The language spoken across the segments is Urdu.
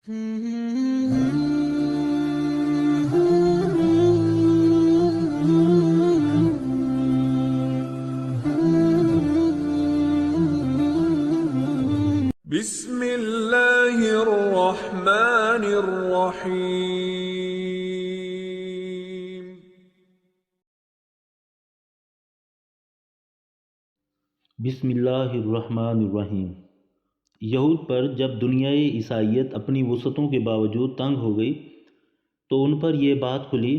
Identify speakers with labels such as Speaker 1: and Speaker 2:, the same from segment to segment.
Speaker 1: بسم اللہ الرحمن الرحیم۔
Speaker 2: بسم اللہ الرحمن الرحیم۔ یہود پر جب دنیائے عیسائیت اپنی وسعتوں کے باوجود تنگ ہو گئی تو ان پر یہ بات کھلی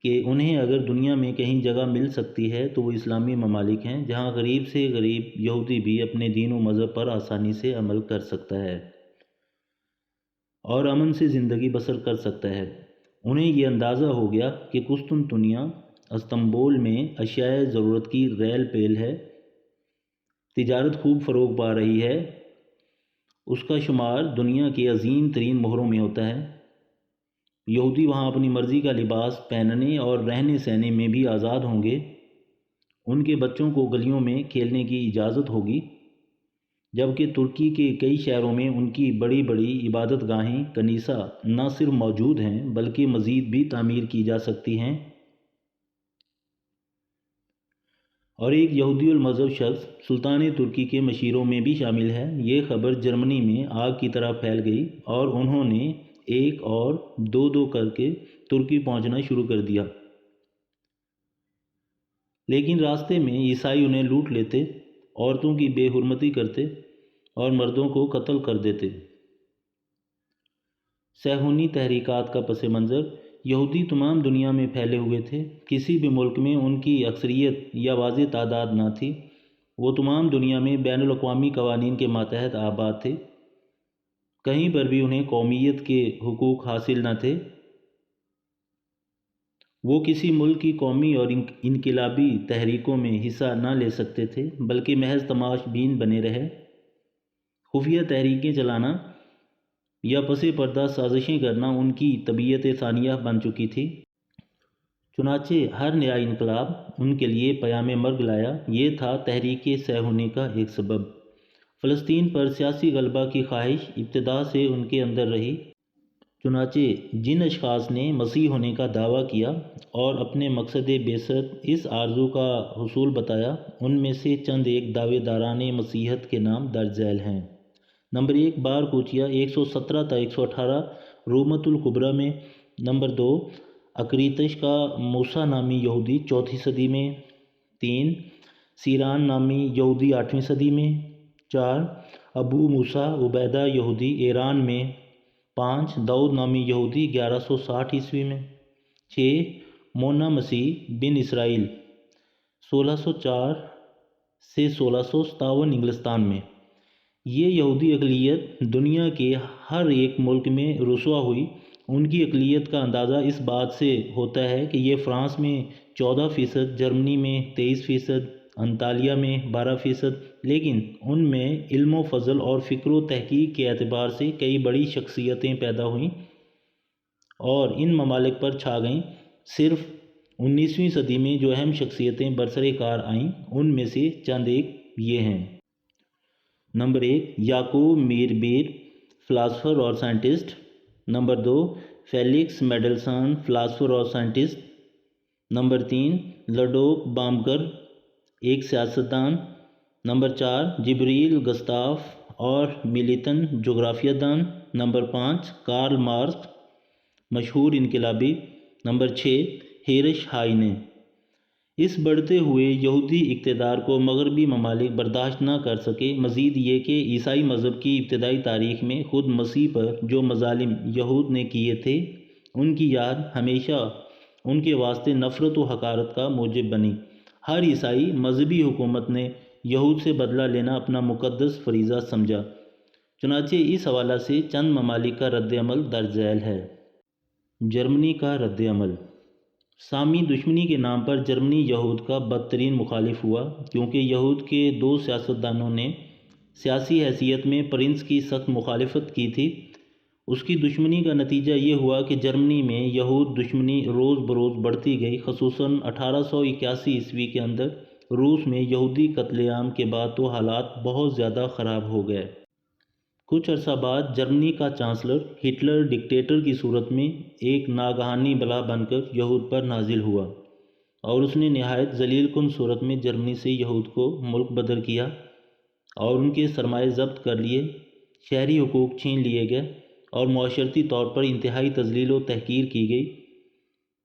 Speaker 2: کہ انہیں اگر دنیا میں کہیں جگہ مل سکتی ہے تو وہ اسلامی ممالک ہیں، جہاں غریب سے غریب یہودی بھی اپنے دین و مذہب پر آسانی سے عمل کر سکتا ہے اور امن سے زندگی بسر کر سکتا ہے۔ انہیں یہ اندازہ ہو گیا کہ قسطنطنیہ استنبول میں اشیاء ضرورت کی ریل پیل ہے، تجارت خوب فروغ پا رہی ہے، اس کا شمار دنیا کے عظیم ترین مہروں میں ہوتا ہے۔ یہودی وہاں اپنی مرضی کا لباس پہننے اور رہنے سہنے میں بھی آزاد ہوں گے، ان کے بچوں کو گلیوں میں کھیلنے کی اجازت ہوگی، جبکہ ترکی کے کئی شہروں میں ان کی بڑی بڑی عبادت گاہیں کنیسہ نہ صرف موجود ہیں بلکہ مزید بھی تعمیر کی جا سکتی ہیں۔ اور ایک یہودی المذہب شخص سلطان ترکی کے مشیروں میں بھی شامل ہے۔ یہ خبر جرمنی میں آگ کی طرح پھیل گئی اور انہوں نے ایک اور دو کر کے ترکی پہنچنا شروع کر دیا، لیکن راستے میں عیسائی انہیں لوٹ لیتے، عورتوں کی بے حرمتی کرتے اور مردوں کو قتل کر دیتے۔ صہیونی تحریکات کا پس منظر: یہودی تمام دنیا میں پھیلے ہوئے تھے، کسی بھی ملک میں ان کی اکثریت یا واضح تعداد نہ تھی، وہ تمام دنیا میں بین الاقوامی قوانین کے ماتحت آباد تھے، کہیں پر بھی انہیں قومیت کے حقوق حاصل نہ تھے، وہ کسی ملک کی قومی اور انقلابی تحریکوں میں حصہ نہ لے سکتے تھے بلکہ محض تماش بین بنے رہے۔ خفیہ تحریکیں چلانا یا پس پردہ سازشیں کرنا ان کی طبیعت ثانیہ بن چکی تھی۔ چنانچہ ہر نیا انقلاب ان کے لیے پیام مرگ لایا۔ یہ تھا تحریک صہیونی کا ایک سبب۔ فلسطین پر سیاسی غلبہ کی خواہش ابتدا سے ان کے اندر رہی۔ چنانچہ جن اشخاص نے مسیح ہونے کا دعویٰ کیا اور اپنے مقصد بعثت اس آرزو کا حصول بتایا، ان میں سے چند ایک دعوے داران مسیحیت کے نام درج ذیل ہیں۔ نمبر 1 بار کوچیا 117 تا 118 رومۃ الکبریٰ میں۔ نمبر 2 اکریتش کا موسیٰ نامی یہودی 4 صدی میں۔ 3 سیران نامی یہودی 8ویں صدی میں۔ 4 ابو موسیٰ عبیدہ یہودی ایران میں۔ 5 داؤد نامی یہودی 1160 عیسوی میں۔ 6 مونا مسیح بن اسرائیل 1604 سے 1657 انگلستان میں۔ یہ یہودی اقلیت دنیا کے ہر ایک ملک میں رسوا ہوئی۔ ان کی اقلیت کا اندازہ اس بات سے ہوتا ہے کہ یہ فرانس میں 14%، جرمنی میں 23%، انطالیہ میں 12%، لیکن ان میں علم و فضل اور فکر و تحقیق کے اعتبار سے کئی بڑی شخصیتیں پیدا ہوئیں اور ان ممالک پر چھا گئیں۔ صرف 19ویں صدی میں جو اہم شخصیتیں برسر کار آئیں ان میں سے چند ایک یہ ہیں۔ نمبر 1 یعقوب میربیر فلاسفر اور سائنٹسٹ۔ نمبر 2 فیلکس میڈلسن فلاسفر اور سائنٹسٹ۔ نمبر 3 لڈوک بامکر ایک سیاستدان۔ نمبر 4 جبریل گستاف اور ملیتن جغرافیہ دان۔ نمبر 5 کارل مارکس مشہور انقلابی۔ نمبر 6 ہیرش ہائنے۔ اس بڑھتے ہوئے یہودی اقتدار کو مغربی ممالک برداشت نہ کر سکے۔ مزید یہ کہ عیسائی مذہب کی ابتدائی تاریخ میں خود مسیح پر جو مظالم یہود نے کیے تھے ان کی یاد ہمیشہ ان کے واسطے نفرت و حقارت کا موجب بنی۔ ہر عیسائی مذہبی حکومت نے یہود سے بدلہ لینا اپنا مقدس فریضہ سمجھا۔ چنانچہ اس حوالہ سے چند ممالک کا رد عمل درج ذیل ہے۔ جرمنی کا رد عمل: سامی دشمنی کے نام پر جرمنی یہود کا بدترین مخالف ہوا، کیونکہ یہود کے 2 سیاستدانوں نے سیاسی حیثیت میں پرنس کی سخت مخالفت کی تھی۔ اس کی دشمنی کا نتیجہ یہ ہوا کہ جرمنی میں یہود دشمنی روز بروز بڑھتی گئی۔ خصوصاً 1881 عیسوی کے اندر روس میں یہودی قتل عام کے بعد تو حالات بہت زیادہ خراب ہو گئے۔ کچھ عرصہ بعد جرمنی کا چانسلر ہٹلر ڈکٹیٹر کی صورت میں ایک ناگہانی بلا بن کر یہود پر نازل ہوا اور اس نے نہایت ذلیل کن صورت میں جرمنی سے یہود کو ملک بدر کیا اور ان کے سرمایے ضبط کر لیے، شہری حقوق چھین لیے گئے اور معاشرتی طور پر انتہائی تذلیل و تحقیر کی گئی،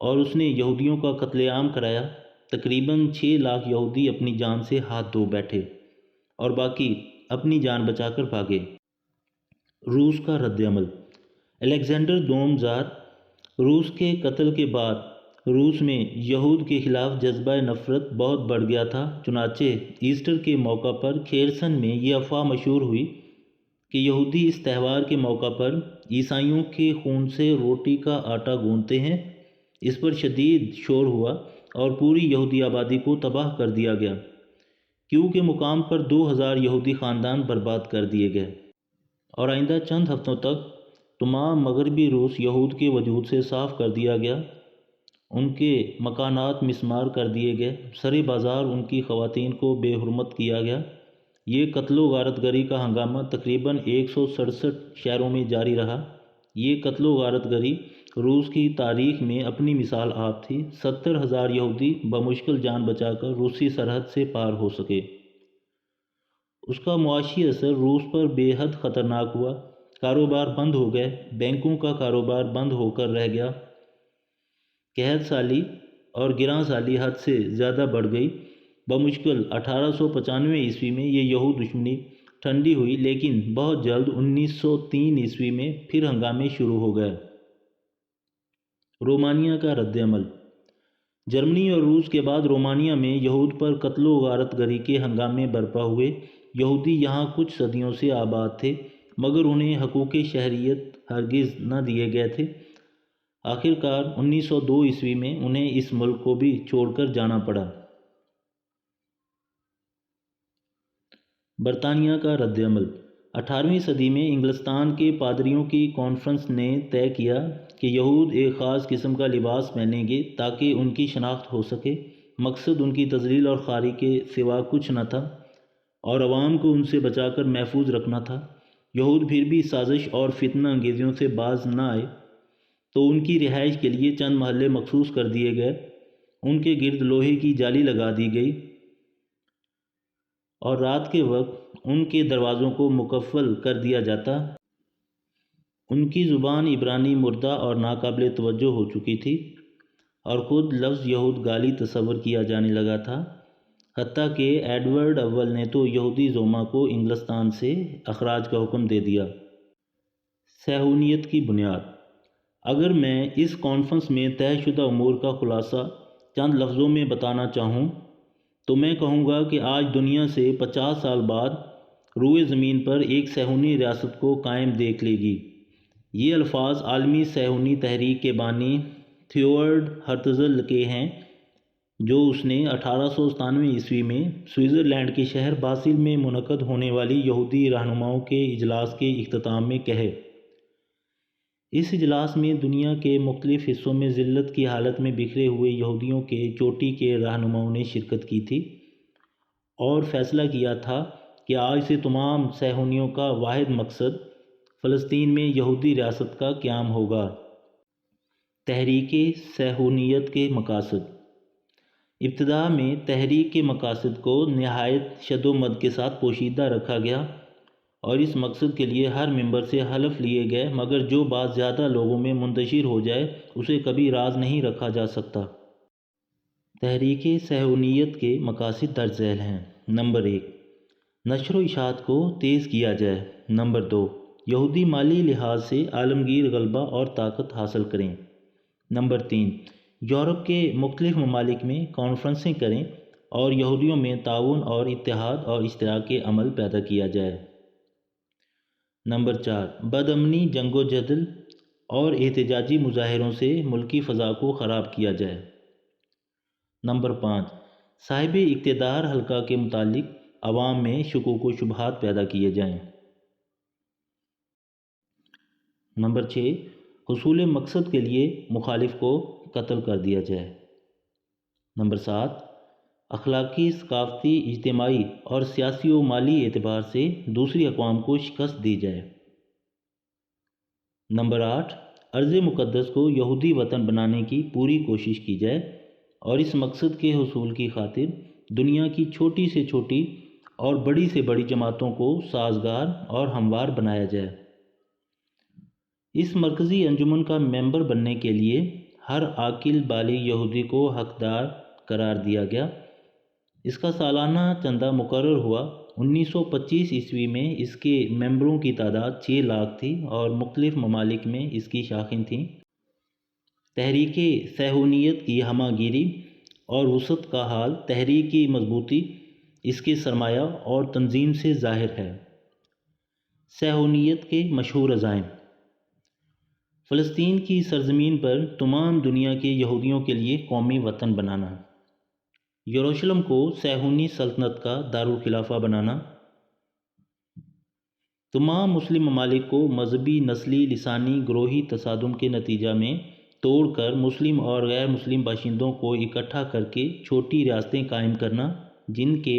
Speaker 2: اور اس نے یہودیوں کا قتل عام کرایا۔ تقریباً 6 لاکھ یہودی اپنی جان سے ہاتھ دھو بیٹھے اور باقی اپنی جان بچا کر بھاگے۔ روس کا رد عمل۔ الیگزینڈر دوم زار روس کے قتل کے بعد روس میں یہود کے خلاف جذبہ نفرت بہت بڑھ گیا تھا، چنانچہ ایسٹر کے موقع پر کھیرسن میں یہ افواہ مشہور ہوئی کہ یہودی اس تہوار کے موقع پر عیسائیوں کے خون سے روٹی کا آٹا گوندتے ہیں۔ اس پر شدید شور ہوا اور پوری یہودی آبادی کو تباہ کر دیا گیا، کیونکہ مقام پر 2000 یہودی خاندان برباد کر دیے گئے، اور آئندہ چند ہفتوں تک تمام مغربی روس یہود کے وجود سے صاف کر دیا گیا۔ ان کے مکانات مسمار کر دیے گئے، سرے بازار ان کی خواتین کو بے حرمت کیا گیا۔ یہ قتل و غارت گری کا ہنگامہ تقریباً 167 شہروں میں جاری رہا۔ یہ قتل و غارت گری روس کی تاریخ میں اپنی مثال آپ تھی۔ 70,000 یہودی بمشکل جان بچا کر روسی سرحد سے پار ہو سکے۔ اس کا معاشی اثر روس پر بے حد خطرناک ہوا۔ کاروبار بند ہو گئے، بینکوں کا کاروبار بند ہو کر رہ گیا، قحط سالی اور گراں سالی حد سے زیادہ بڑھ گئی۔ بمشکل 1895 عیسوی میں یہ یہود دشمنی ٹھنڈی ہوئی، لیکن بہت جلد 1903 عیسوی میں پھر ہنگامے شروع ہو گئے۔ رومانیہ کا رد عمل۔ جرمنی اور روس کے بعد رومانیہ میں یہود پر قتل و غارت گری کے ہنگامے برپا ہوئے۔ یہودی یہاں کچھ صدیوں سے آباد تھے، مگر انہیں حقوق شہریت ہرگز نہ دیے گئے تھے۔ آخر کار 1902 عیسوی میں انہیں اس ملک کو بھی چھوڑ کر جانا پڑا۔ برطانیہ کا رد عمل۔ 18ویں صدی میں انگلستان کے پادریوں کی کانفرنس نے طے کیا کہ یہود ایک خاص قسم کا لباس پہنیں گے تاکہ ان کی شناخت ہو سکے۔ مقصد ان کی تذلیل اور خواری کے سوا کچھ نہ تھا، اور عوام کو ان سے بچا کر محفوظ رکھنا تھا۔ یہود پھر بھی سازش اور فتنہ انگیزیوں سے باز نہ آئے، تو ان کی رہائش کے لیے چند محلے مخصوص کر دیے گئے۔ ان کے گرد لوہے کی جالی لگا دی گئی اور رات کے وقت ان کے دروازوں کو مقفل کر دیا جاتا۔ ان کی زبان عبرانی مردہ اور ناقابل توجہ ہو چکی تھی، اور خود لفظ یہود گالی تصور کیا جانے لگا تھا، حتیٰ کہ ایڈورڈ اول نے تو یہودی زوما کو انگلستان سے اخراج کا حکم دے دیا۔ صہیونیت کی بنیاد۔ اگر میں اس کانفرنس میں طے شدہ امور کا خلاصہ چند لفظوں میں بتانا چاہوں تو میں کہوں گا کہ آج دنیا سے 50 سال بعد روئے زمین پر ایک صہیونی ریاست کو قائم دیکھ لے گی۔ یہ الفاظ عالمی صہیونی تحریک کے بانی تھیوڈور ہرتزل کے ہیں، جو اس نے 1897 عیسوی میں سوئٹزرلینڈ کے شہر باسل میں منعقد ہونے والی یہودی رہنماؤں کے اجلاس کے اختتام میں کہے۔ اس اجلاس میں دنیا کے مختلف حصوں میں ذلت کی حالت میں بکھرے ہوئے یہودیوں کے چوٹی کے رہنماؤں نے شرکت کی تھی اور فیصلہ کیا تھا کہ آج سے تمام صہیونیوں کا واحد مقصد فلسطین میں یہودی ریاست کا قیام ہوگا۔ تحریک صہیونیت کے مقاصد۔ ابتدا میں تحریک کے مقاصد کو نہایت شد و مد کے ساتھ پوشیدہ رکھا گیا اور اس مقصد کے لیے ہر ممبر سے حلف لیے گئے، مگر جو بات زیادہ لوگوں میں منتشر ہو جائے اسے کبھی راز نہیں رکھا جا سکتا۔ تحریک صہیونیت کے مقاصد درج ذیل ہیں۔ نمبر 1، نشر و اشاعت کو تیز کیا جائے۔ نمبر 2، یہودی مالی لحاظ سے عالمگیر غلبہ اور طاقت حاصل کریں۔ نمبر 3، یورپ کے مختلف ممالک میں کانفرنسیں کریں اور یہودیوں میں تعاون اور اتحاد اور اشتراک عمل پیدا کیا جائے۔ نمبر 4، بدامنی، جنگ و جدل اور احتجاجی مظاہروں سے ملکی فضا کو خراب کیا جائے۔ نمبر 5، صاحب اقتدار حلقہ کے متعلق عوام میں شکوک و شبہات پیدا کیے جائیں۔ نمبر 6، حصول مقصد کے لیے مخالف کو قتل کر دیا جائے۔ نمبر 7، اخلاقی، ثقافتی، اجتماعی اور سیاسی و مالی اعتبار سے دوسری اقوام کو شکست دی جائے۔ نمبر 8، ارض مقدس کو یہودی وطن بنانے کی پوری کوشش کی جائے اور اس مقصد کے حصول کی خاطر دنیا کی چھوٹی سے چھوٹی اور بڑی سے بڑی جماعتوں کو سازگار اور ہموار بنایا جائے۔ اس مرکزی انجمن کا ممبر بننے کے لیے ہر عاقل بالغ یہودی کو حقدار قرار دیا گیا۔ اس کا سالانہ چندہ مقرر ہوا۔ 1925 عیسوی میں اس کے ممبروں کی تعداد 6 لاکھ تھی اور مختلف ممالک میں اس کی شاخیں تھیں۔ تحریک صہیونیت کی ہمہ گیری اور وسعت کا حال، تحریک کی مضبوطی اس کے سرمایہ اور تنظیم سے ظاہر ہے۔ صہیونیت کے مشہور عزائم: فلسطین کی سرزمین پر تمام دنیا کے یہودیوں کے لیے قومی وطن بنانا، یروشلم کو صہیونی سلطنت کا دارالخلافہ بنانا، تمام مسلم ممالک کو مذہبی، نسلی، لسانی، گروہی تصادم کے نتیجہ میں توڑ کر مسلم اور غیر مسلم باشندوں کو اکٹھا کر کے چھوٹی ریاستیں قائم کرنا، جن کے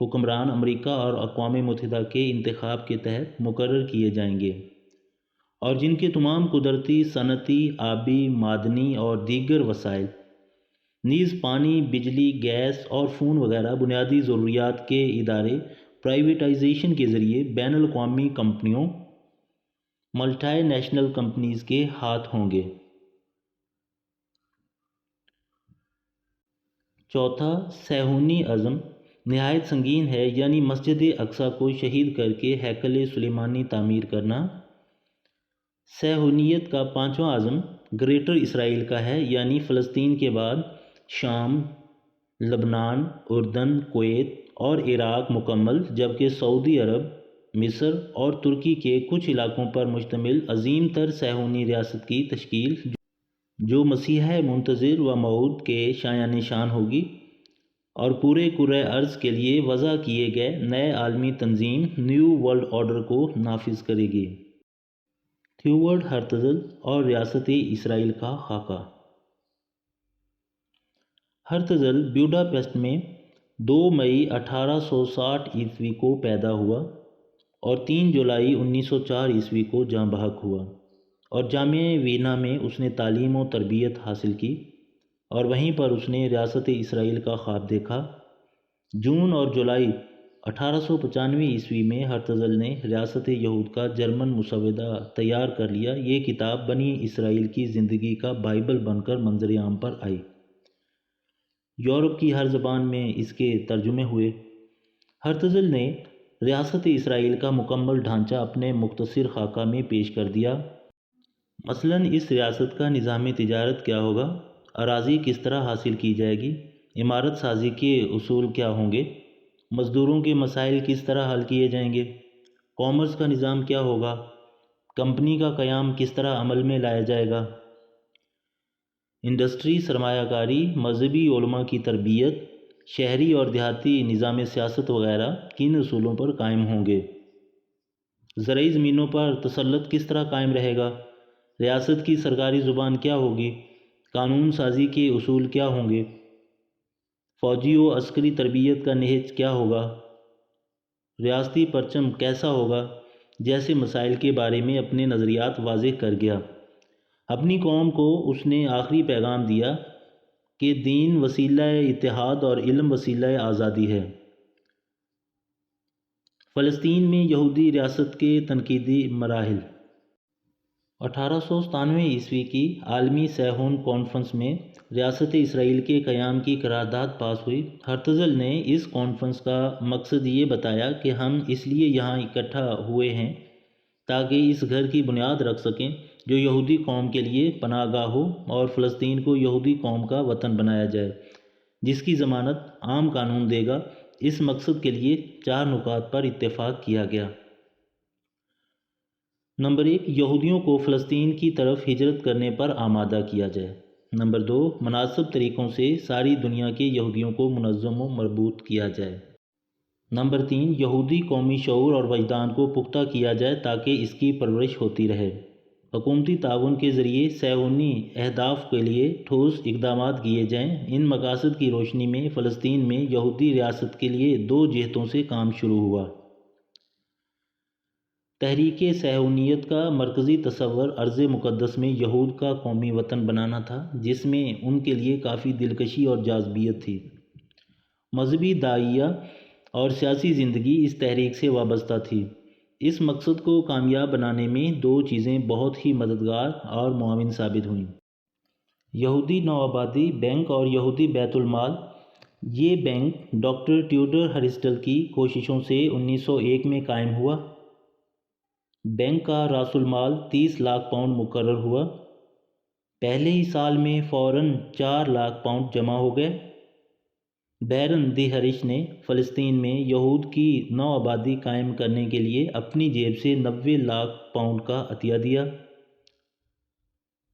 Speaker 2: حکمران امریکہ اور اقوام متحدہ کے انتخاب کے تحت مقرر کیے جائیں گے اور جن کے تمام قدرتی، صنعتی، آبی، معدنی اور دیگر وسائل نیز پانی، بجلی، گیس اور فون وغیرہ بنیادی ضروریات کے ادارے پرائیویٹائزیشن کے ذریعے بین الاقوامی کمپنیوں، ملٹی نیشنل کمپنیز کے ہاتھ ہوں گے۔ چوتھا، صہیونی عزم نہایت سنگین ہے، یعنی مسجد اقصیٰ کو شہید کر کے ہیکل سلیمانی تعمیر کرنا۔ صہیونیت کا پانچواں عزم گریٹر اسرائیل کا ہے، یعنی فلسطین کے بعد شام، لبنان، اردن، کویت اور عراق مکمل، جبکہ سعودی عرب، مصر اور ترکی کے کچھ علاقوں پر مشتمل عظیم تر صہیونی ریاست کی تشکیل، جو مسیح منتظر و موعود کے شایان نشان ہوگی اور پورے کرۂ ارض کے لیے وضع کیے گئے نئے عالمی تنظیم نیو ورلڈ آرڈر کو نافذ کرے گی۔ تھیوڈور ہرتزل اور ریاست اسرائیل کا خاکہ: ہرتزل بیوڈاپیسٹ میں 2 مئی 1860 عیسوی کو پیدا ہوا اور 3 جولائی 1904 عیسوی کو جاں بحق ہوا، اور جامعہ وینا میں اس نے تعلیم و تربیت حاصل کی اور وہیں پر اس نے ریاست اسرائیل کا خواب دیکھا۔ جون اور جولائی 1895 عیسوی میں ہرتزل نے ریاست یہود کا جرمن مسودہ تیار کر لیا۔ یہ کتاب بنی اسرائیل کی زندگی کا بائبل بن کر منظر عام پر آئی۔ یورپ کی ہر زبان میں اس کے ترجمے ہوئے۔ ہرتزل نے ریاست اسرائیل کا مکمل ڈھانچہ اپنے مختصر خاکہ میں پیش کر دیا۔ مثلاً اس ریاست کا نظام تجارت کیا ہوگا، اراضی کس طرح حاصل کی جائے گی، عمارت سازی کے اصول کیا ہوں گے، مزدوروں کے مسائل کس طرح حل کیے جائیں گے، کامرس کا نظام کیا ہوگا، کمپنی کا قیام کس طرح عمل میں لایا جائے گا، انڈسٹری، سرمایہ کاری، مذہبی علماء کی تربیت، شہری اور دیہاتی نظام سیاست وغیرہ کن اصولوں پر قائم ہوں گے، زرعی زمینوں پر تسلط کس طرح قائم رہے گا، ریاست کی سرکاری زبان کیا ہوگی، قانون سازی کے اصول کیا ہوں گے، فوجی و عسکری تربیت کا نہج کیا ہوگا، ریاستی پرچم کیسا ہوگا، جیسے مسائل کے بارے میں اپنے نظریات واضح کر گیا۔ اپنی قوم کو اس نے آخری پیغام دیا کہ دین وسیلہ اتحاد اور علم وسیلہ آزادی ہے۔ فلسطین میں یہودی ریاست کے تنقیدی مراحل: 1897 عیسوی کی عالمی صہیون کانفرنس میں ریاست اسرائیل کے قیام کی قرارداد پاس ہوئی۔ ہرتزل نے اس کانفرنس کا مقصد یہ بتایا کہ ہم اس لیے یہاں اکٹھا ہوئے ہیں تاکہ اس گھر کی بنیاد رکھ سکیں جو یہودی قوم کے لیے پناہ گاہ ہو اور فلسطین کو یہودی قوم کا وطن بنایا جائے، جس کی ضمانت عام قانون دے گا۔ اس مقصد کے لیے 4 نکات پر اتفاق کیا گیا۔ نمبر 1، یہودیوں کو فلسطین کی طرف ہجرت کرنے پر آمادہ کیا جائے۔ نمبر 2، مناسب طریقوں سے ساری دنیا کے یہودیوں کو منظم و مربوط کیا جائے۔ نمبر 3، یہودی قومی شعور اور وجدان کو پختہ کیا جائے تاکہ اس کی پرورش ہوتی رہے۔ حکومتی تعاون کے ذریعے صہیونی اہداف کے لیے ٹھوس اقدامات کیے جائیں۔ ان مقاصد کی روشنی میں فلسطین میں یہودی ریاست کے لیے 2 جہتوں سے کام شروع ہوا۔ تحریک صہیونیت کا مرکزی تصور ارض مقدس میں یہود کا قومی وطن بنانا تھا، جس میں ان کے لیے کافی دلکشی اور جاذبیت تھی۔ مذہبی داعیہ اور سیاسی زندگی اس تحریک سے وابستہ تھی۔ اس مقصد کو کامیاب بنانے میں دو چیزیں بہت ہی مددگار اور معاون ثابت ہوئیں: یہودی نوآبادی بینک اور یہودی بیت المال۔ یہ بینک ڈاکٹر ٹیوڈر ہرسٹل کی کوششوں سے 1901 میں قائم ہوا۔ بینک کا راس المال 30 لاکھ پاؤنڈ مقرر ہوا۔ پہلے ہی سال میں فوراً 4 لاکھ پاؤنڈ جمع ہو گئے۔ بیرن دی ہرش نے فلسطین میں یہود کی نوآبادی قائم کرنے کے لیے اپنی جیب سے 90 لاکھ پاؤنڈ کا عطیہ دیا۔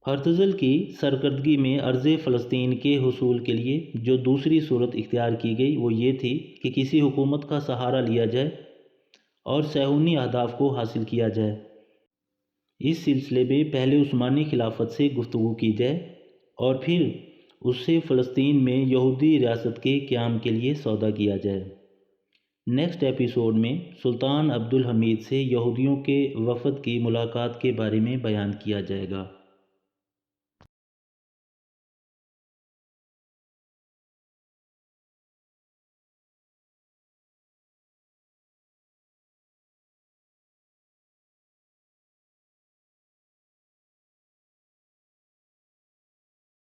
Speaker 2: ہرتزل کی سرکردگی میں ارض فلسطین کے حصول کے لیے جو دوسری صورت اختیار کی گئی وہ یہ تھی کہ کسی حکومت کا سہارا لیا جائے اور صہیونی اہداف کو حاصل کیا جائے۔ اس سلسلے میں پہلے عثمانی خلافت سے گفتگو کی جائے اور پھر اس سے فلسطین میں یہودی ریاست کے قیام کے لیے سودا کیا جائے۔ نیکسٹ ایپیسوڈ میں سلطان عبدالحمید سے یہودیوں کے وفد کی ملاقات کے بارے میں بیان کیا جائے گا۔